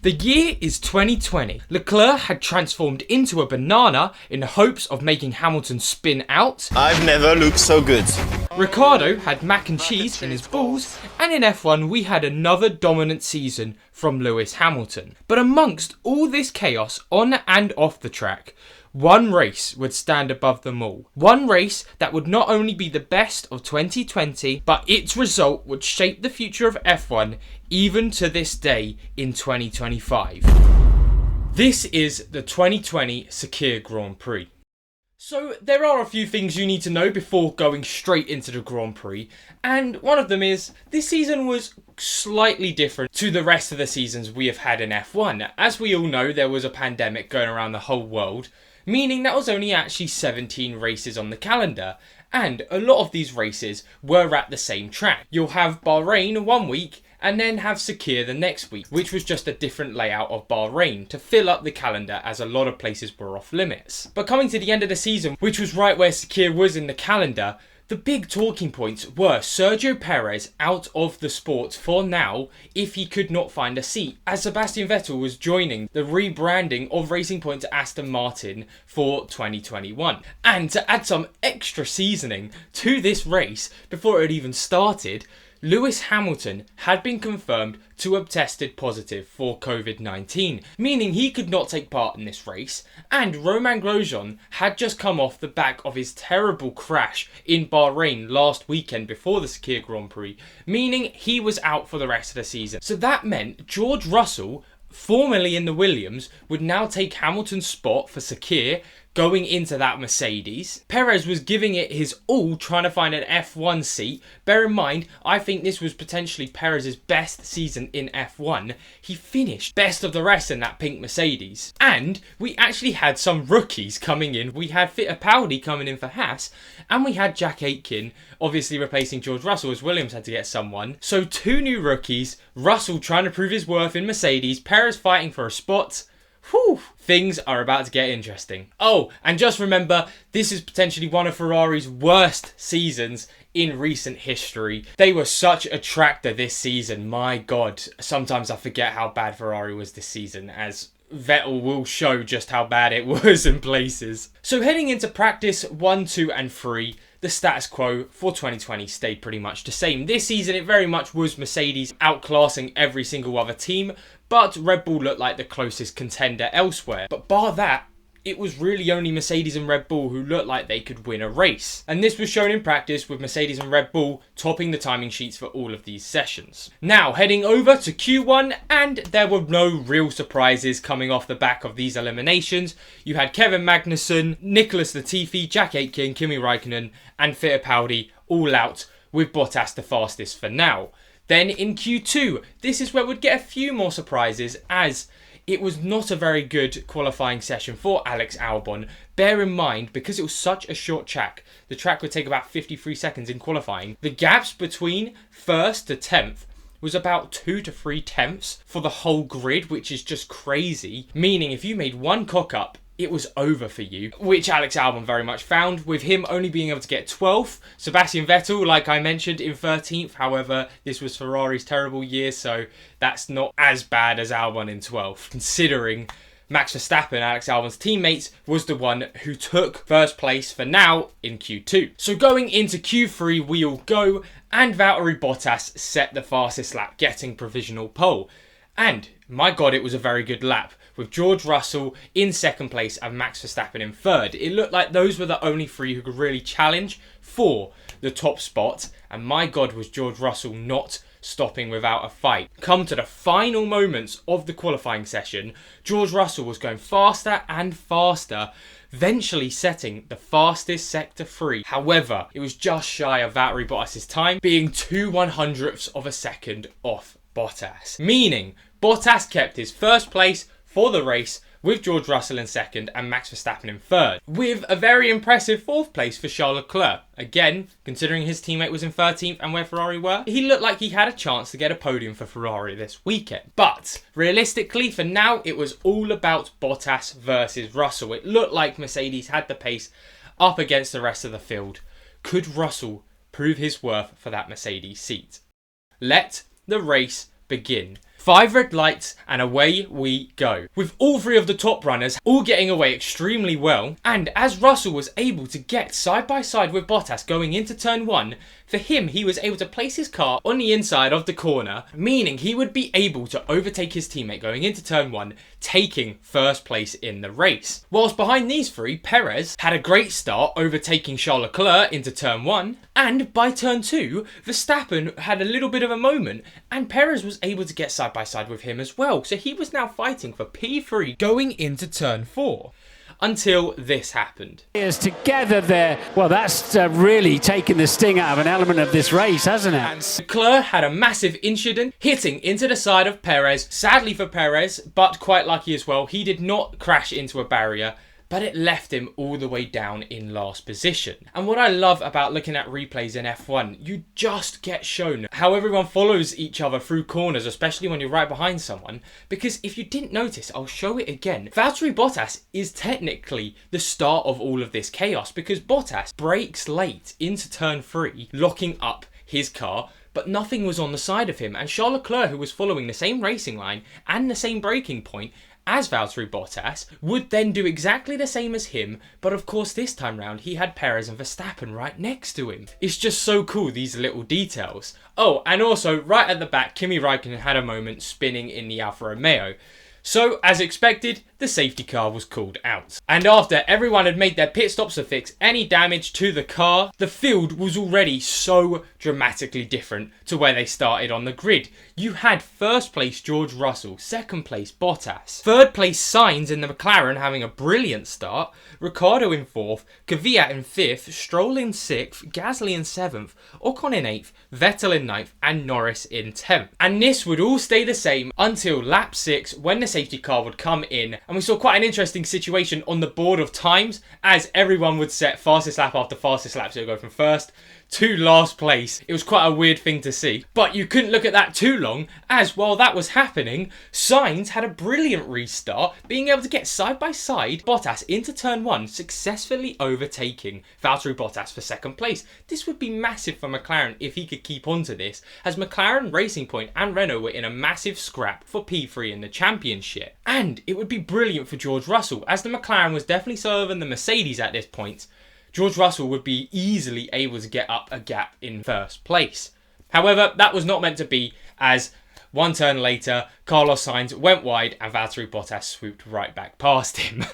The year is 2020. Leclerc had transformed into a banana in the hopes of making Hamilton spin out. I've never looked so good. Ricciardo had mac and cheese in his balls, and in F1 we had another dominant season from Lewis Hamilton. But amongst all this chaos on and off the track, one race would stand above them all. One race that would not only be the best of 2020, but its result would shape the future of F1 even to this day in 2025. This is the 2020 Sakir Grand Prix. So there are a few things you need to know before going straight into the Grand Prix, and one of them is this season was slightly different to the rest of the seasons we have had in F1. As we all know, there was a pandemic going around the whole world, meaning that was only actually 17 races on the calendar, and a lot of these races were at the same track. You'll have Bahrain one week and then have Sakir the next week, which was just a different layout of Bahrain to fill up the calendar as a lot of places were off limits. But coming to the end of the season, which was right where Sakir was in the calendar, the big talking points were Sergio Perez out of the sport for now if he could not find a seat, as Sebastian Vettel was joining the rebranding of Racing Point to Aston Martin for 2021. And to add some extra seasoning to this race before it even started, Lewis Hamilton had been confirmed to have tested positive for COVID-19, meaning he could not take part in this race, and Romain Grosjean had just come off the back of his terrible crash in Bahrain last weekend before the Sakir Grand Prix, meaning he was out for the rest of the season. So that meant George Russell, formerly in the Williams, would now take Hamilton's spot for Sakir going into that Mercedes. Perez was giving it his all trying to find an F1 seat. Bear in mind, I think this was potentially Perez's best season in F1. He finished best of the rest in that pink Mercedes. And we actually had some rookies coming in. We had Fittipaldi coming in for Haas, and we had Jack Aitken obviously replacing George Russell as Williams had to get someone. So two new rookies, Russell trying to prove his worth in Mercedes, Perez fighting for a spot. Whew, things are about to get interesting. Oh, and just remember, this is potentially one of Ferrari's worst seasons in recent history. They were such a tractor this season, my god. Sometimes I forget how bad Ferrari was this season, as Vettel will show just how bad it was in places. So heading into practice 1, 2 and 3, the status quo for 2020 stayed pretty much the same. This season it very much was Mercedes outclassing every single other team, but Red Bull looked like the closest contender elsewhere. But bar that, it was really only Mercedes and Red Bull who looked like they could win a race. And this was shown in practice with Mercedes and Red Bull topping the timing sheets for all of these sessions. Now heading over to Q1, and there were no real surprises coming off the back of these eliminations. You had Kevin Magnussen, Nicholas Latifi, Jack Aitken, Kimi Raikkonen and Fittipaldi all out, with Bottas the fastest for now. Then in Q2, this is where we'd get a few more surprises, as it was not a very good qualifying session for Alex Albon. Bear in mind, because it was such a short track, the track would take about 53 seconds in qualifying. The gaps between 1st to 10th was about 2 to 3 tenths for the whole grid, which is just crazy. Meaning if you made one cock up, it was over for you, which Alex Albon very much found, with him only being able to get 12th. Sebastian Vettel, like I mentioned, in 13th. However, this was Ferrari's terrible year, so that's not as bad as Albon in 12th, considering Max Verstappen, Alex Albon's teammates, was the one who took first place for now in Q2. So going into Q3, we all go, and Valtteri Bottas set the fastest lap, getting provisional pole. And my god, it was a very good lap, with George Russell in second place and Max Verstappen in third. It looked like those were the only three who could really challenge for the top spot, and my god, was George Russell not stopping without a fight. Come to the final moments of the qualifying session, George Russell was going faster and faster, eventually setting the fastest sector 3. However, it was just shy of Valtteri Bottas' time, being 2/100ths of a second off Bottas. Meaning, Bottas kept his first place for the race, with George Russell in second and Max Verstappen in third, with a very impressive 4th place for Charles Leclerc. Again, considering his teammate was in 13th and where Ferrari were, he looked like he had a chance to get a podium for Ferrari this weekend. But realistically, for now, it was all about Bottas versus Russell. It looked like Mercedes had the pace up against the rest of the field. Could Russell prove his worth for that Mercedes seat? Let the race begin. 5 red lights and away we go. With all 3 of the top runners all getting away extremely well, and as Russell was able to get side by side with Bottas going into turn 1, for him he was able to place his car on the inside of the corner, meaning he would be able to overtake his teammate going into turn 1, taking first place in the race. Whilst behind these 3, Perez had a great start overtaking Charles Leclerc into turn 1, and by turn 2, Verstappen had a little bit of a moment and Perez was able to get side by side with him as well, so he was now fighting for P3 going into turn 4. Until this happened. Is together there. Well, that's really taken the sting out of an element of this race, hasn't it? And Leclerc had a massive incident, hitting into the side of Perez. Sadly for Perez, but quite lucky as well, he did not crash into a barrier, but it left him all the way down in last position. And what I love about looking at replays in F1, you just get shown how everyone follows each other through corners, especially when you're right behind someone, because if you didn't notice, I'll show it again. Valtteri Bottas is technically the start of all of this chaos, because Bottas brakes late into turn 3, locking up his car, but nothing was on the side of him, and Charles Leclerc, who was following the same racing line and the same braking point as Valtteri Bottas, would then do exactly the same as him, but of course this time round he had Perez and Verstappen right next to him. It's just so cool, these little details. Oh, and also right at the back, Kimi Raikkonen had a moment spinning in the Alfa Romeo. So, as expected, the safety car was called out. And after everyone had made their pit stops to fix any damage to the car, the field was already so dramatically different to where they started on the grid. You had first place George Russell, second place Bottas, third place Sainz in the McLaren having a brilliant start, Ricciardo in 4th, Kvyat in 5th, Stroll in 6th, Gasly in 7th, Ocon in 8th, Vettel in 9th and Norris in 10th. And this would all stay the same until lap 6 when the safety car would come in, and we saw quite an interesting situation on the board of times as everyone would set fastest lap after fastest lap, so it would go from first to last place. It was quite a weird thing to see, but you couldn't look at that too long, as while that was happening, Sainz had a brilliant restart, being able to get side by side Bottas into turn 1, successfully overtaking Valtteri Bottas for second place. This would be massive for McLaren if he could keep on to this, as McLaren, Racing Point and Renault were in a massive scrap for P3 in the championship. And it would be brilliant for George Russell, as the McLaren was definitely slower than the Mercedes at this point. George Russell would be easily able to get up a gap in first place. However, that was not meant to be, as one turn later, Carlos Sainz went wide and Valtteri Bottas swooped right back past him.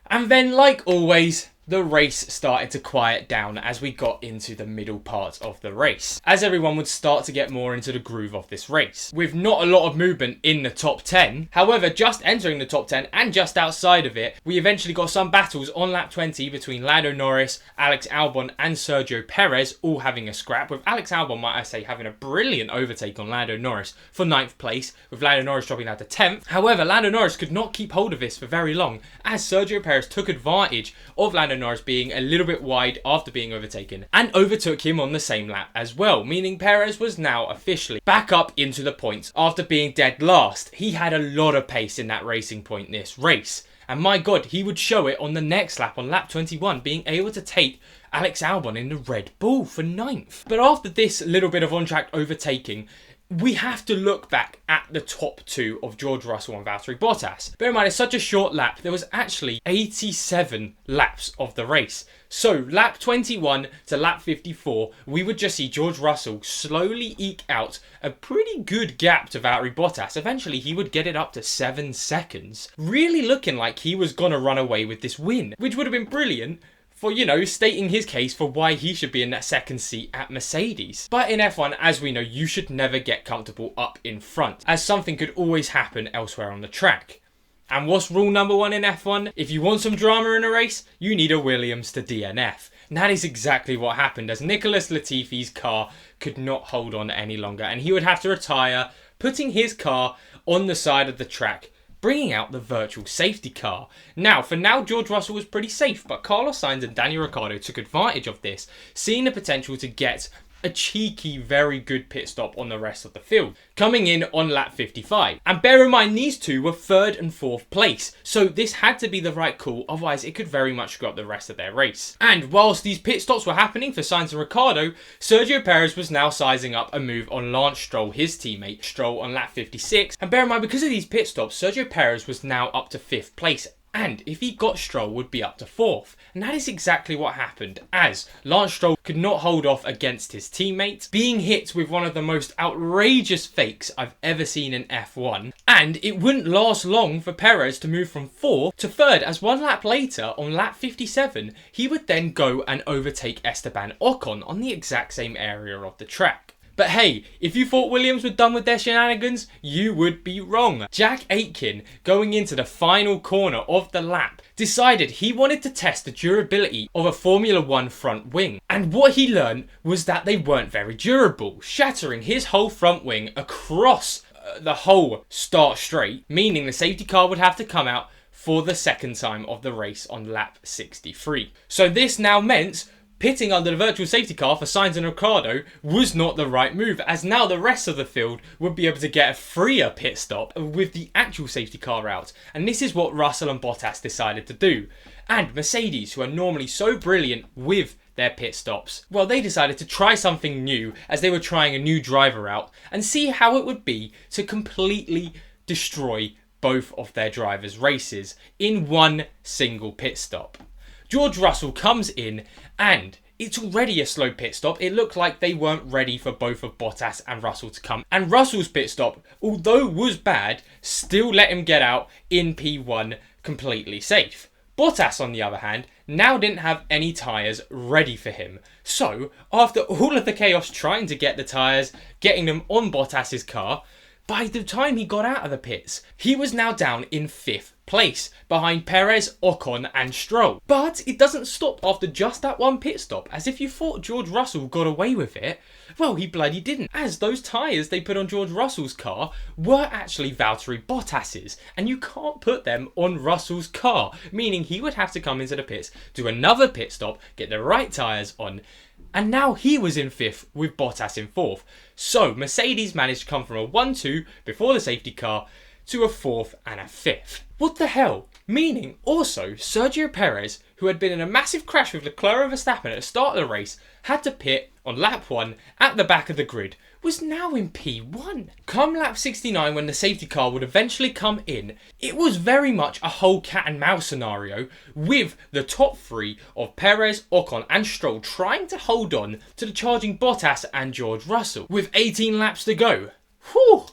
And then, like always, the race started to quiet down as we got into the middle part of the race, as everyone would start to get more into the groove of this race, with not a lot of movement in the top 10. However, just entering the top 10 and just outside of it, we eventually got some battles on lap 20 between Lando Norris, Alex Albon and Sergio Perez, all having a scrap, with Alex Albon, might I say, having a brilliant overtake on Lando Norris for 9th place, with Lando Norris dropping down to 10th. However, Lando Norris could not keep hold of this for very long, as Sergio Perez took advantage of Lando Norris being a little bit wide after being overtaken and overtook him on the same lap as well, meaning Perez was now officially back up into the points after being dead last. He had a lot of pace in that Racing Point this race, and my god, he would show it on the next lap, on lap 21, being able to take Alex Albon in the Red Bull for 9th. But after this little bit of on-track overtaking, we have to look back at the top 2 of George Russell and Valtteri Bottas. Bear in mind, it's such a short lap. There was actually 87 laps of the race. So, lap 21 to lap 54, we would just see George Russell slowly eke out a pretty good gap to Valtteri Bottas. Eventually, he would get it up to 7 seconds. Really looking like he was going to run away with this win, which would have been brilliant for, you know, stating his case for why he should be in that second seat at Mercedes. But in F1, as we know, you should never get comfortable up in front, as something could always happen elsewhere on the track. And what's rule number 1 in F1? If you want some drama in a race, you need a Williams to DNF. And that is exactly what happened, as Nicholas Latifi's car could not hold on any longer, and he would have to retire, putting his car on the side of the track, bringing out the virtual safety car. Now, for now, George Russell was pretty safe, but Carlos Sainz and Daniel Ricciardo took advantage of this, seeing the potential to get a cheeky, very good pit stop on the rest of the field, coming in on lap 55. And bear in mind, these two were 3rd and 4th place, so this had to be the right call, otherwise it could very much screw up the rest of their race. And whilst these pit stops were happening for Sainz and Ricciardo, Sergio Perez was now sizing up a move on Lance Stroll, his teammate. Stroll on lap 56. And bear in mind, because of these pit stops, Sergio Perez was now up to 5th place. And if he got Stroll, would be up to 4th. And that is exactly what happened, as Lance Stroll could not hold off against his teammates, being hit with one of the most outrageous fakes I've ever seen in F1. And it wouldn't last long for Perez to move from 4th to 3rd, as one lap later, on lap 57, he would then go and overtake Esteban Ocon on the exact same area of the track. But hey, if you thought Williams were done with their shenanigans, you would be wrong. Jack Aitken, going into the final corner of the lap, decided he wanted to test the durability of a Formula 1 front wing. And what he learned was that they weren't very durable, shattering his whole front wing across the whole start straight, meaning the safety car would have to come out for the second time of the race on lap 63. So this now meant pitting under the virtual safety car for Sainz and Ricciardo was not the right move, as now the rest of the field would be able to get a freer pit stop with the actual safety car out. And this is what Russell and Bottas decided to do. And Mercedes, who are normally so brilliant with their pit stops, well, they decided to try something new as they were trying a new driver out and see how it would be to completely destroy both of their drivers' races in one single pit stop. George Russell comes in and it's already a slow pit stop. It looked like they weren't ready for both of Bottas and Russell to come. And Russell's pit stop, although was bad, still let him get out in P1 completely safe. Bottas, on the other hand, now didn't have any tyres ready for him. So, after all of the chaos trying to get the tyres, getting them on Bottas's car, by the time he got out of the pits, he was now down in 5th place, behind Perez, Ocon and Stroll. But it doesn't stop after just that one pit stop, as if you thought George Russell got away with it, well, he bloody didn't, as those tyres they put on George Russell's car were actually Valtteri Bottas's, and you can't put them on Russell's car, meaning he would have to come into the pits, do another pit stop, get the right tyres on, and now he was in 5th with Bottas in 4th. So Mercedes managed to come from a 1-2 before the safety car to a 4th and a 5th. What the hell? Meaning also Sergio Perez, who had been in a massive crash with Leclerc and Verstappen at the start of the race, had to pit on lap 1 at the back of the grid, was now in P1. Come lap 69, when the safety car would eventually come in, it was very much a whole cat and mouse scenario, with the top 3 of Perez, Ocon and Stroll trying to hold on to the charging Bottas and George Russell. With 18 laps to go, whew,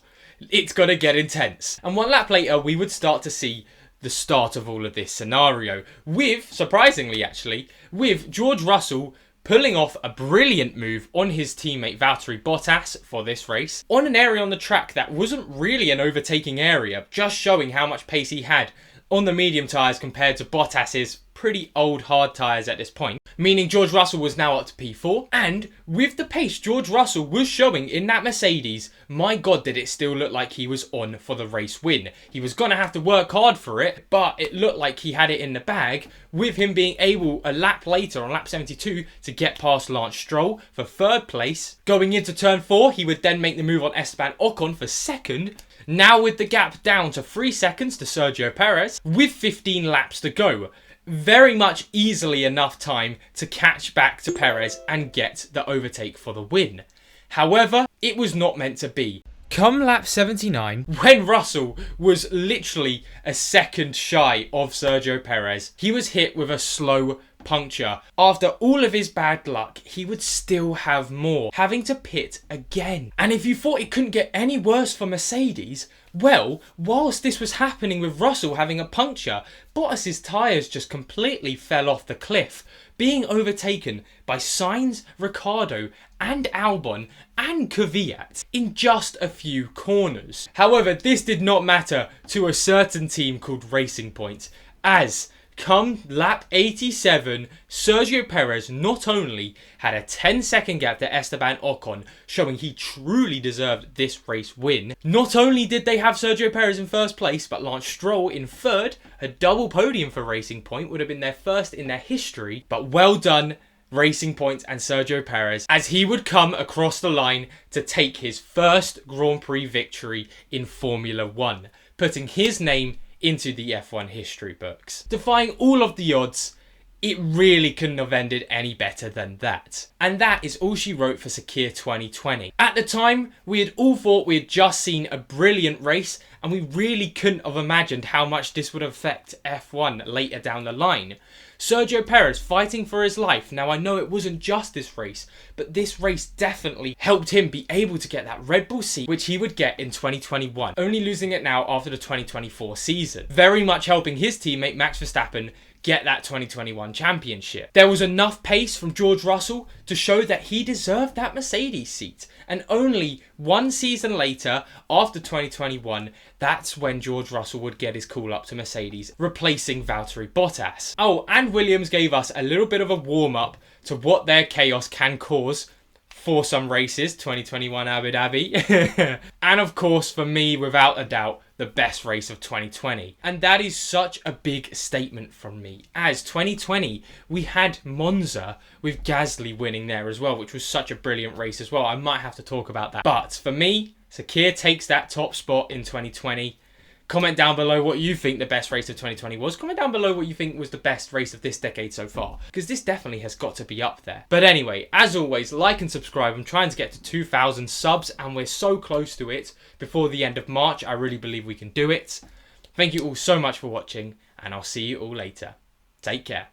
it's gonna get intense. And one lap later, we would start to see the start of all of this scenario, with, surprisingly actually, with George Russell pulling off a brilliant move on his teammate Valtteri Bottas for this race, on an area on the track that wasn't really an overtaking area, just showing how much pace he had on the medium tyres compared to Bottas's pretty old hard tyres at this point, meaning George Russell was now up to P4, and with the pace George Russell was showing in that Mercedes, my god did it still look like he was on for the race win. He was going to have to work hard for it, but it looked like he had it in the bag, with him being able a lap later on lap 72 to get past Lance Stroll for 3rd place. Going into turn 4, he would then make the move on Esteban Ocon for 2nd, now with the gap down to 3 seconds to Sergio Perez, with 15 laps to go. Very much easily enough time to catch back to Perez and get the overtake for the win. However, it was not meant to be. Come lap 79, when Russell was literally a second shy of Sergio Perez, he was hit with a slow puncture. After all of his bad luck, he would still have more, having to pit again. And if you thought it couldn't get any worse for Mercedes, well, whilst this was happening with Russell having a puncture, Bottas's tyres just completely fell off the cliff, being overtaken by Sainz, Ricciardo and Albon and Kvyat in just a few corners. However, this did not matter to a certain team called Racing Point, as come lap 87, Sergio Perez not only had a 10-second gap to Esteban Ocon, showing he truly deserved this race win. Not only did they have Sergio Perez in 1st place, but Lance Stroll in 3rd, a double podium for Racing Point, would have been their 1st in their history. But well done Racing Point and Sergio Perez as he would come across the line to take his first Grand Prix victory in Formula 1, putting his name into the F1 history books. Defying all of the odds, it really couldn't have ended any better than that. And that is all she wrote for Sakir 2020. At the time, we had all thought we had just seen a brilliant race, and we really couldn't have imagined how much this would affect F1 later down the line. Sergio Perez fighting for his life. Now I know it wasn't just this race, but this race definitely helped him be able to get that Red Bull seat, which he would get in 2021, only losing it now after the 2024 season. Very much helping his teammate Max Verstappen get that 2021 championship. There was enough pace from George Russell to show that he deserved that Mercedes seat. And only one season later, after 2021, that's when George Russell would get his call up to Mercedes, replacing Valtteri Bottas. Oh, and Williams gave us a little bit of a warm-up to what their chaos can cause for some races, 2021 Abu Dhabi. And of course, for me, without a doubt, the best race of 2020. And that is such a big statement from me, as 2020 we had Monza with Gasly winning there as well, which was such a brilliant race as well. I might have to talk about that. But for me, Sakir takes that top spot in 2020. Comment down below what you think the best race of 2020 was. Comment down below what you think was the best race of this decade so far, because this definitely has got to be up there. But anyway, as always, like and subscribe. I'm trying to get to 2,000 subs, and we're so close to it before the end of March. I really believe we can do it. Thank you all so much for watching, and I'll see you all later. Take care.